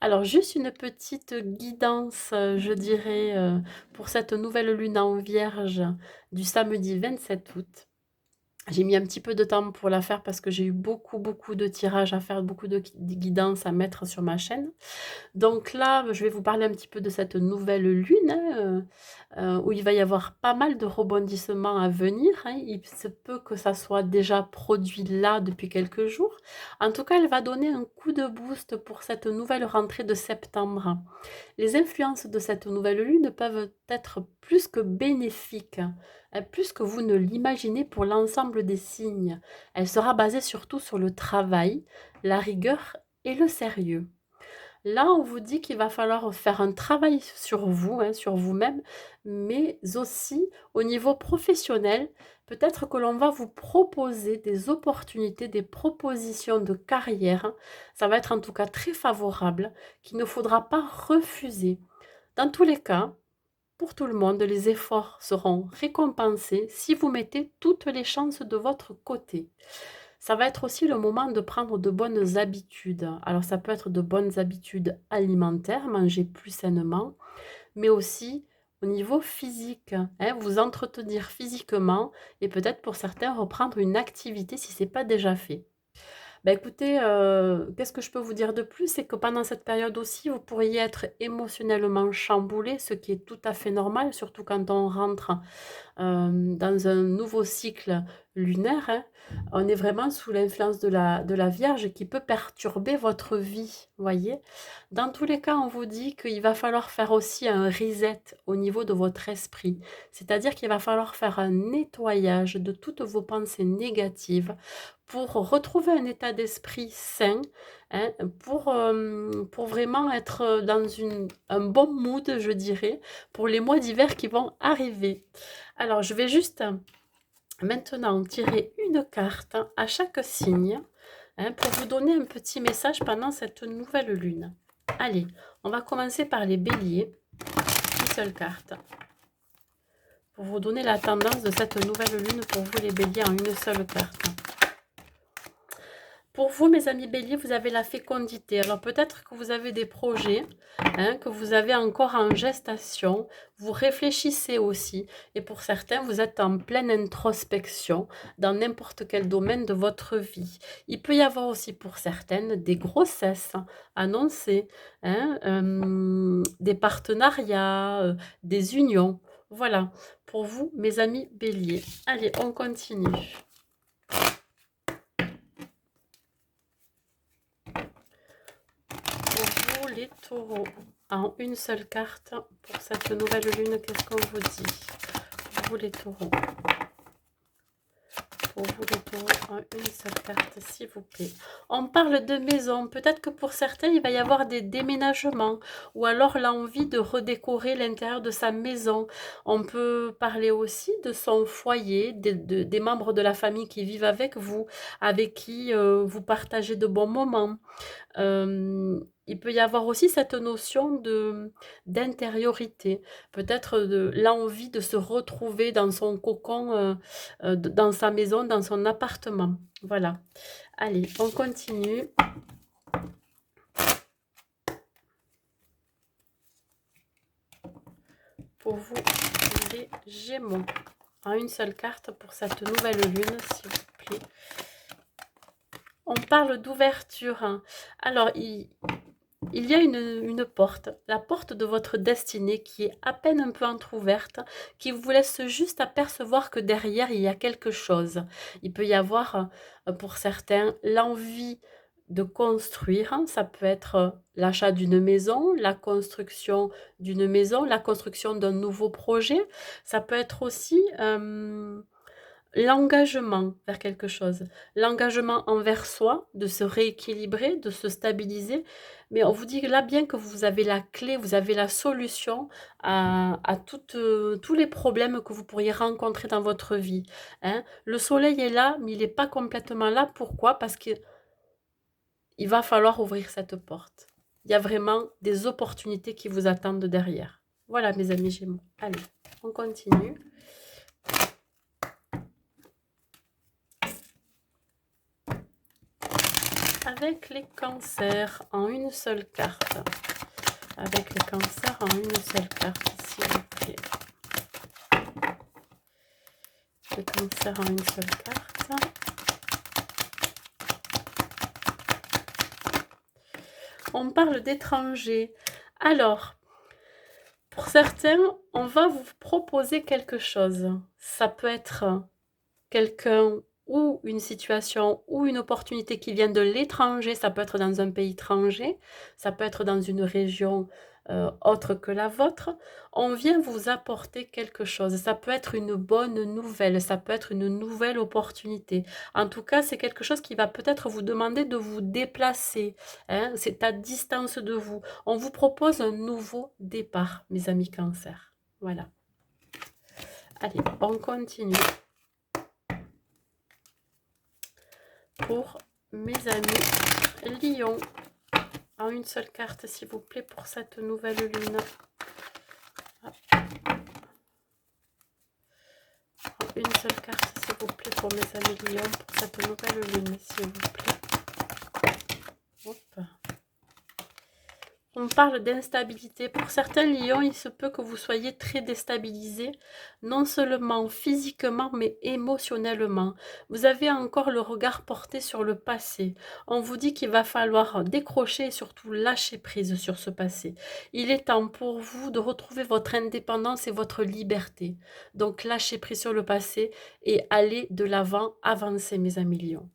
Alors, juste une petite guidance, je dirais, pour cette nouvelle lune en Vierge du samedi 27 août. J'ai mis un petit peu de temps pour la faire parce que j'ai eu beaucoup, beaucoup de tirages à faire, beaucoup de guidances à mettre sur ma chaîne. Donc là, je vais vous parler un petit peu de cette nouvelle lune, hein, où il va y avoir pas mal de rebondissements à venir, hein. Il se peut que ça soit déjà produit là depuis quelques jours. En tout cas, elle va donner un coup de boost pour cette nouvelle rentrée de septembre. Les influences de cette nouvelle lune peuvent être plus que bénéfiques, hein, plus que vous ne l'imaginez pour l'ensemble des signes. Elle sera basée surtout sur le travail, la rigueur et le sérieux. Là, on vous dit qu'il va falloir faire un travail sur vous, hein, sur vous-même, mais aussi au niveau professionnel. Peut-être que l'on va vous proposer des opportunités, des propositions de carrière. Ça va être en tout cas très favorable, qu'il ne faudra pas refuser. Dans tous les cas, pour tout le monde, les efforts seront récompensés si vous mettez toutes les chances de votre côté. Ça va être aussi le moment de prendre de bonnes habitudes. Alors ça peut être de bonnes habitudes alimentaires, manger plus sainement, mais aussi au niveau physique, hein, vous entretenir physiquement et peut-être pour certains reprendre une activité si ce n'est pas déjà fait. Bah, écoutez, qu'est-ce que je peux vous dire de plus? C'est que pendant cette période aussi, vous pourriez être émotionnellement chamboulé, ce qui est tout à fait normal, surtout quand on rentre dans un nouveau cycle lunaire, hein. On est vraiment sous l'influence de la Vierge qui peut perturber votre vie, voyez. Dans tous les cas, on vous dit qu'il va falloir faire aussi un reset au niveau de votre esprit. C'est-à-dire qu'il va falloir faire un nettoyage de toutes vos pensées négatives pour retrouver un état d'esprit sain, hein, pour vraiment être dans un bon mood, je dirais, pour les mois d'hiver qui vont arriver. Alors, je vais juste maintenant tirer une carte à chaque signe, hein, pour vous donner un petit message pendant cette nouvelle lune. Allez, on va commencer par les béliers. Une seule carte. Pour vous donner la tendance de cette nouvelle lune pour vous les béliers en une seule carte. Pour vous, mes amis béliers, vous avez la fécondité. Alors peut-être que vous avez des projets, hein, que vous avez encore en gestation. Vous réfléchissez aussi. Et pour certains, vous êtes en pleine introspection dans n'importe quel domaine de votre vie. Il peut y avoir aussi pour certaines des grossesses annoncées, hein, des partenariats, des unions. Voilà, pour vous, mes amis béliers. Allez, on continue. Pour vous, les taureaux, en une seule carte pour cette nouvelle lune, qu'est-ce qu'on vous dit? Pour vous, les taureaux. Pour vous, les taureaux, en une seule carte, s'il vous plaît. On parle de maison. Peut-être que pour certains, il va y avoir des déménagements ou alors l'envie de redécorer l'intérieur de sa maison. On peut parler aussi de son foyer, des membres de la famille qui vivent avec qui vous partagez de bons moments. Il peut y avoir aussi cette notion d'intériorité, peut-être de l'envie de se retrouver dans son cocon, dans sa maison, dans son appartement. Voilà. Allez, on continue. Pour vous, les Gémeaux. En une seule carte pour cette nouvelle lune, s'il vous plaît. On parle d'ouverture, hein. Alors, il y a une porte, la porte de votre destinée qui est à peine un peu entr'ouverte, qui vous laisse juste apercevoir que derrière, il y a quelque chose. Il peut y avoir, pour certains, l'envie de construire, hein. Ça peut être l'achat d'une maison, la construction d'une maison, la construction d'un nouveau projet. Ça peut être aussi l'engagement vers quelque chose, l'engagement envers soi, de se rééquilibrer, de se stabiliser. Mais on vous dit là bien que vous avez la clé, vous avez la solution tous les problèmes que vous pourriez rencontrer dans votre vie, hein. Le soleil est là, mais il n'est pas complètement là. Pourquoi? Parce qu'il va falloir ouvrir cette porte. Il y a vraiment des opportunités qui vous attendent derrière. Voilà mes amis Gémeaux. Allez, on continue. avec les cancers en une seule carte. Avec les cancers en une seule carte, s'il vous plaît. Le cancer en une seule carte. On parle d'étrangers. Alors, pour certains, on va vous proposer quelque chose. Ça peut être quelqu'un ou une situation ou une opportunité qui vient de l'étranger. Ça peut être dans un pays étranger. Ça peut être dans une région autre que la vôtre. On vient vous apporter quelque chose. Ça peut être une bonne nouvelle. Ça peut être une nouvelle opportunité. En tout cas, c'est quelque chose qui va peut-être vous demander de vous déplacer. Hein. C'est à distance de vous. On vous propose un nouveau départ, mes amis Cancer. Voilà. Allez, on continue. Pour mes amis Lion, en une seule carte, s'il vous plaît, pour cette nouvelle lune. Une seule carte, s'il vous plaît, pour mes amis Lion, pour cette nouvelle lune, s'il vous plaît. Hop. On parle d'instabilité. Pour certains lions, il se peut que vous soyez très déstabilisés, non seulement physiquement, mais émotionnellement. Vous avez encore le regard porté sur le passé. On vous dit qu'il va falloir décrocher et surtout lâcher prise sur ce passé. Il est temps pour vous de retrouver votre indépendance et votre liberté. Donc lâchez prise sur le passé et allez de l'avant, avancez mes amis lions.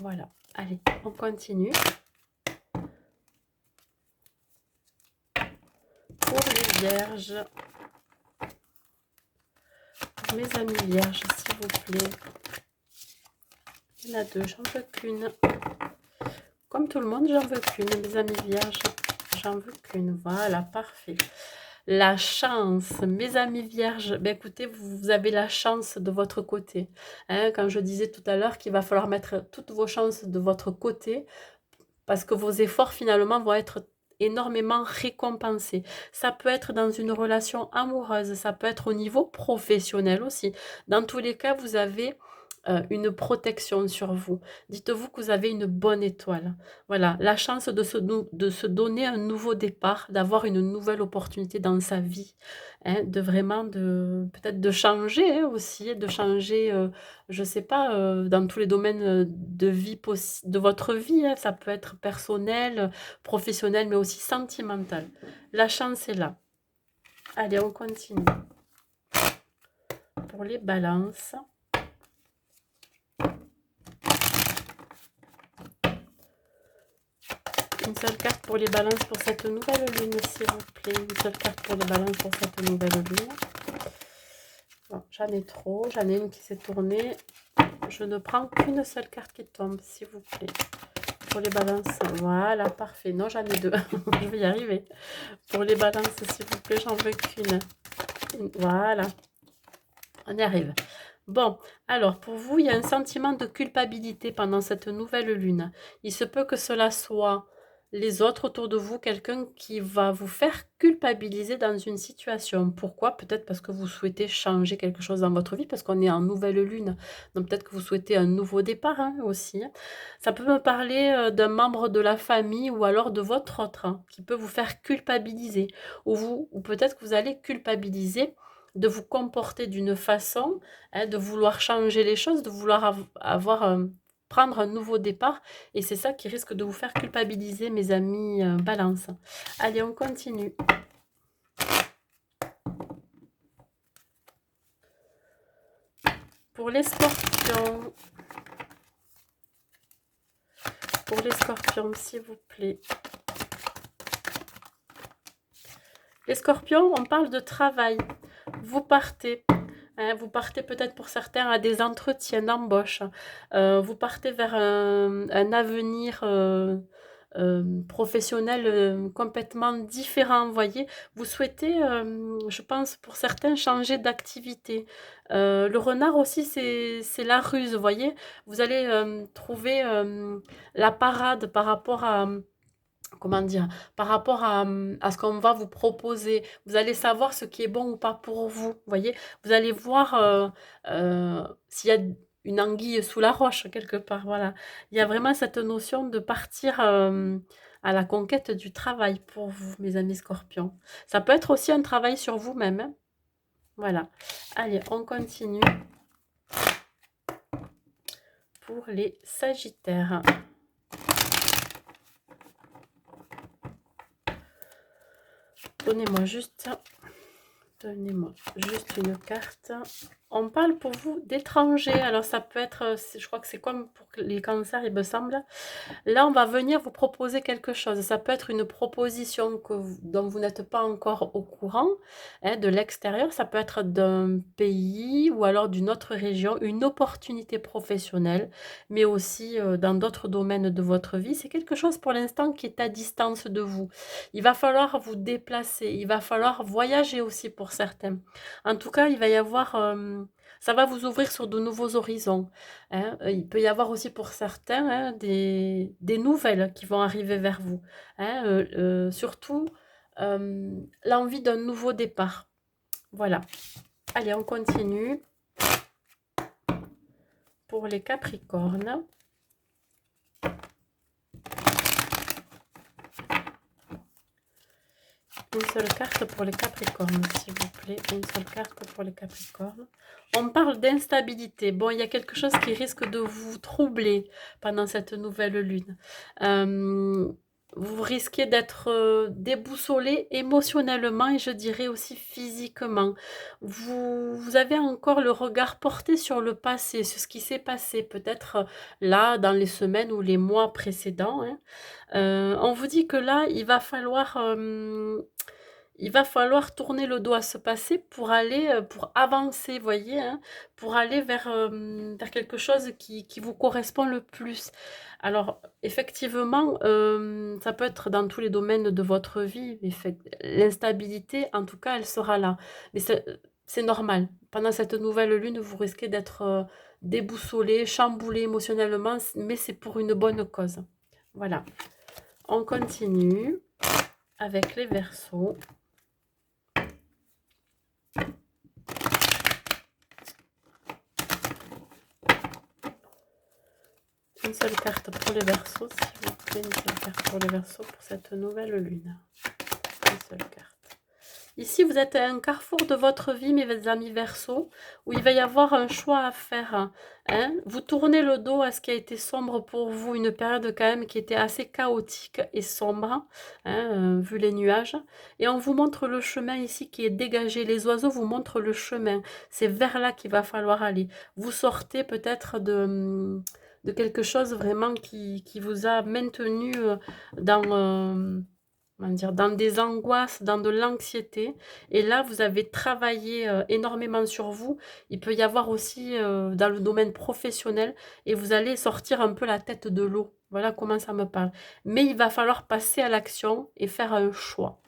Voilà, allez, on continue. Pour les vierges, pour mes amis vierges, s'il vous plaît. Il y en a deux, j'en veux qu'une. Comme tout le monde, j'en veux qu'une, mes amis vierges. J'en veux qu'une, voilà, parfait. La chance, mes amis vierges, ben écoutez, vous avez la chance de votre côté. Hein, quand je disais tout à l'heure qu'il va falloir mettre toutes vos chances de votre côté, parce que vos efforts finalement vont être énormément récompensés. Ça peut être dans une relation amoureuse, ça peut être au niveau professionnel aussi. Dans tous les cas, vous avez une protection sur vous. Dites-vous que vous avez une bonne étoile. Voilà, la chance de se donner un nouveau départ, d'avoir une nouvelle opportunité dans sa vie, hein, de vraiment, peut-être de changer hein, aussi, de changer, je ne sais pas, dans tous les domaines de vie de votre vie. Hein, ça peut être personnel, professionnel, mais aussi sentimental. La chance est là. Allez, on continue. Pour les balances. Une seule carte pour les balances pour cette nouvelle lune, s'il vous plaît. Une seule carte pour les balances pour cette nouvelle lune. Bon, j'en ai trop. J'en ai une qui s'est tournée. Je ne prends qu'une seule carte qui tombe, s'il vous plaît. Pour les balances. Voilà, parfait. Non, j'en ai deux. Je vais y arriver. Pour les balances, s'il vous plaît, j'en veux qu'une. Voilà. On y arrive. Bon, alors pour vous, il y a un sentiment de culpabilité pendant cette nouvelle lune. Il se peut que cela soit les autres autour de vous, quelqu'un qui va vous faire culpabiliser dans une situation. Pourquoi? Peut-être parce que vous souhaitez changer quelque chose dans votre vie, parce qu'on est en nouvelle lune. Donc peut-être que vous souhaitez un nouveau départ hein, aussi. Hein. Ça peut me parler d'un membre de la famille ou alors de votre autre, hein, qui peut vous faire culpabiliser. Ou peut-être que vous allez culpabiliser de vous comporter d'une façon, hein, de vouloir changer les choses, de vouloir prendre un nouveau départ. Et c'est ça qui risque de vous faire culpabiliser, mes amis Balance. Allez, on continue. Pour les scorpions, s'il vous plaît. Les scorpions, on parle de travail. Vous partez. Hein, vous partez peut-être pour certains à des entretiens d'embauche. Vous partez vers un avenir professionnel complètement différent. Vous voyez, vous souhaitez, je pense, pour certains, changer d'activité. Le renard aussi, c'est la ruse. Vous voyez, vous allez trouver la parade par rapport à comment dire, par rapport à ce qu'on va vous proposer. Vous allez savoir ce qui est bon ou pas pour vous, voyez? Vous allez voir, s'il y a une anguille sous la roche quelque part, voilà. Il y a vraiment cette notion de partir, à la conquête du travail pour vous, mes amis scorpions. Ça peut être aussi un travail sur vous-même, hein. Voilà. Allez, on continue pour les sagittaires. Donnez-moi juste une carte. On parle pour vous d'étrangers. Alors ça peut être, je crois que c'est comme pour les cancers, il me semble. Là, on va venir vous proposer quelque chose. Ça peut être une proposition dont vous n'êtes pas encore au courant, hein, de l'extérieur. Ça peut être d'un pays ou alors d'une autre région, une opportunité professionnelle, mais aussi dans d'autres domaines de votre vie. C'est quelque chose pour l'instant qui est à distance de vous. Il va falloir vous déplacer. Il va falloir voyager aussi pour certains. En tout cas, il va y avoir... ça va vous ouvrir sur de nouveaux horizons, hein. Il peut y avoir aussi pour certains, hein, des nouvelles qui vont arriver vers vous, hein, surtout l'envie d'un nouveau départ. Voilà. Allez, on continue pour les Capricornes. Une seule carte pour les Capricornes, s'il vous plaît. Une seule carte pour les Capricornes. On parle d'instabilité. Bon, il y a quelque chose qui risque de vous troubler pendant cette nouvelle lune. Vous risquez d'être déboussolé émotionnellement et je dirais aussi physiquement. Vous avez encore le regard porté sur le passé, sur ce qui s'est passé, peut-être là, dans les semaines ou les mois précédents, hein. On vous dit que là, il va falloir tourner le dos à ce passé pour aller, pour avancer, voyez, hein, pour aller vers quelque chose qui vous correspond le plus. Alors, effectivement, ça peut être dans tous les domaines de votre vie, l'instabilité, en tout cas, elle sera là. Mais c'est normal. Pendant cette nouvelle lune, vous risquez d'être déboussolé, chamboulé émotionnellement, mais c'est pour une bonne cause. Voilà. On continue avec les Verseaux. Une seule carte pour les Verseaux, s'il vous plaît. Une seule carte pour les Verseaux pour cette nouvelle lune. Une seule carte. Ici, vous êtes à un carrefour de votre vie, mes amis Verseaux, où il va y avoir un choix à faire, hein. Vous tournez le dos à ce qui a été sombre pour vous, une période quand même qui était assez chaotique et sombre, hein, vu les nuages. Et on vous montre le chemin ici qui est dégagé. Les oiseaux vous montrent le chemin. C'est vers là qu'il va falloir aller. Vous sortez peut-être de quelque chose vraiment qui vous a maintenu dans... comment dire, dans des angoisses, dans de l'anxiété. Et là, vous avez travaillé énormément sur vous. Il peut y avoir aussi dans le domaine professionnel et vous allez sortir un peu la tête de l'eau. Voilà comment ça me parle. Mais il va falloir passer à l'action et faire un choix.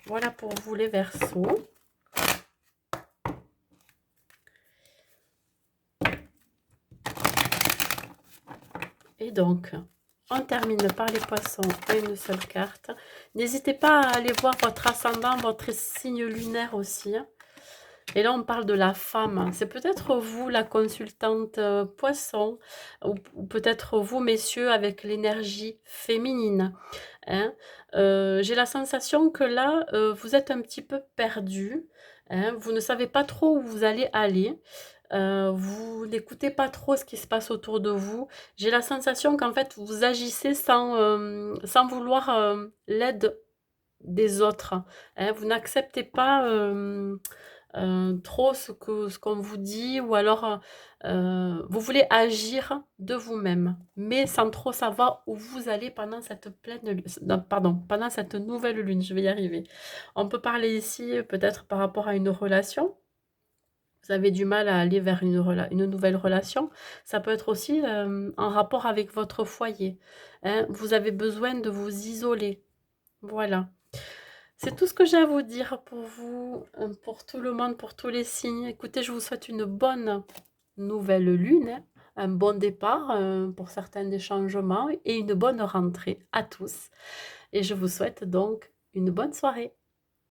Voilà pour vous les Verseaux. Et donc, on termine par les Poissons à une seule carte. N'hésitez pas à aller voir votre ascendant, votre signe lunaire aussi. Et là, on parle de la femme. C'est peut-être vous, la consultante Poisson, ou peut-être vous, messieurs, avec l'énergie féminine, hein. J'ai la sensation que là, vous êtes un petit peu perdu, hein. Vous ne savez pas trop où vous allez aller. Vous n'écoutez pas trop ce qui se passe autour de vous. J'ai la sensation qu'en fait, vous agissez sans vouloir l'aide des autres, hein. Vous n'acceptez pas trop ce qu'on vous dit ou alors vous voulez agir de vous-même, mais sans trop savoir où vous allez pendant cette pendant cette nouvelle lune. Je vais y arriver. On peut parler ici peut-être par rapport à une relation. Vous avez du mal à aller vers une nouvelle relation. Ça peut être aussi en rapport avec votre foyer, hein. Vous avez besoin de vous isoler. Voilà. C'est tout ce que j'ai à vous dire pour vous, pour tout le monde, pour tous les signes. Écoutez, je vous souhaite une bonne nouvelle lune, hein, un bon départ pour certains des changements et une bonne rentrée à tous. Et je vous souhaite donc une bonne soirée.